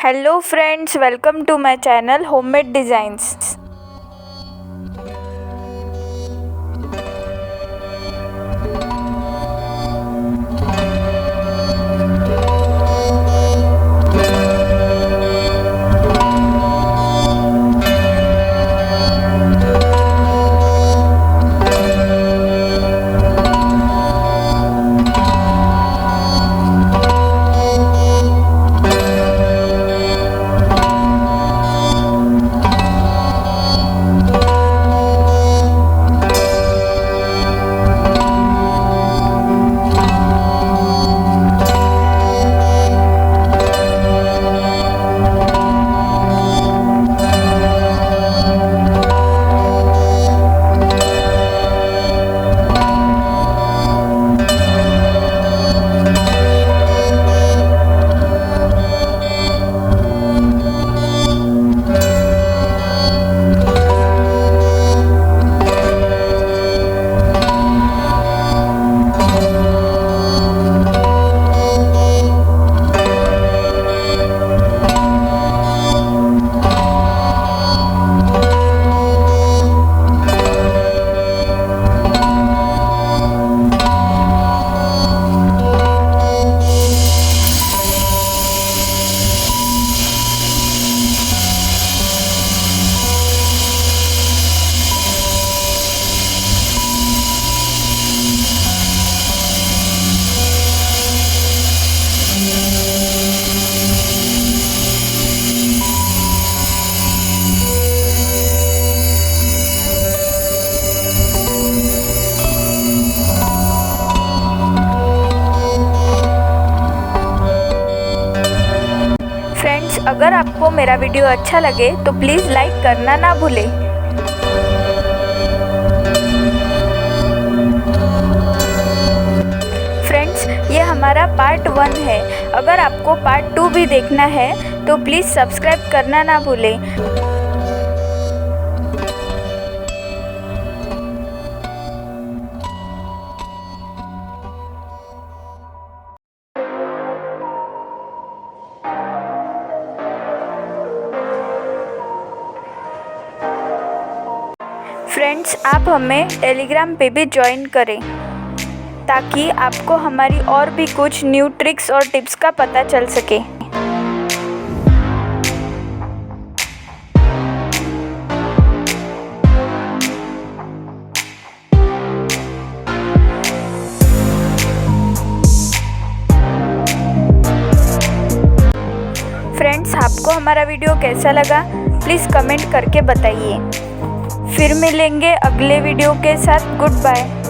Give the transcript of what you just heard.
Hello friends, welcome to my channel Homemade Designs. Friends, अगर आपको मेरा वीडियो अच्छा लगे तो प्लीज़ लाइक करना ना भूलें। फ्रेंड्स, ये हमारा पार्ट 1 है। अगर आपको पार्ट 2 भी देखना है तो प्लीज़ सब्सक्राइब करना ना भूलें। फ्रेंड्स, आप हमें टेलीग्राम पे भी ज्वाइन करें ताकि आपको हमारी और भी कुछ न्यू ट्रिक्स और टिप्स का पता चल सके। फ्रेंड्स, आपको हमारा वीडियो कैसा लगा प्लीज़ कमेंट करके बताइए। फिर मिलेंगे अगले वीडियो के साथ। Good bye.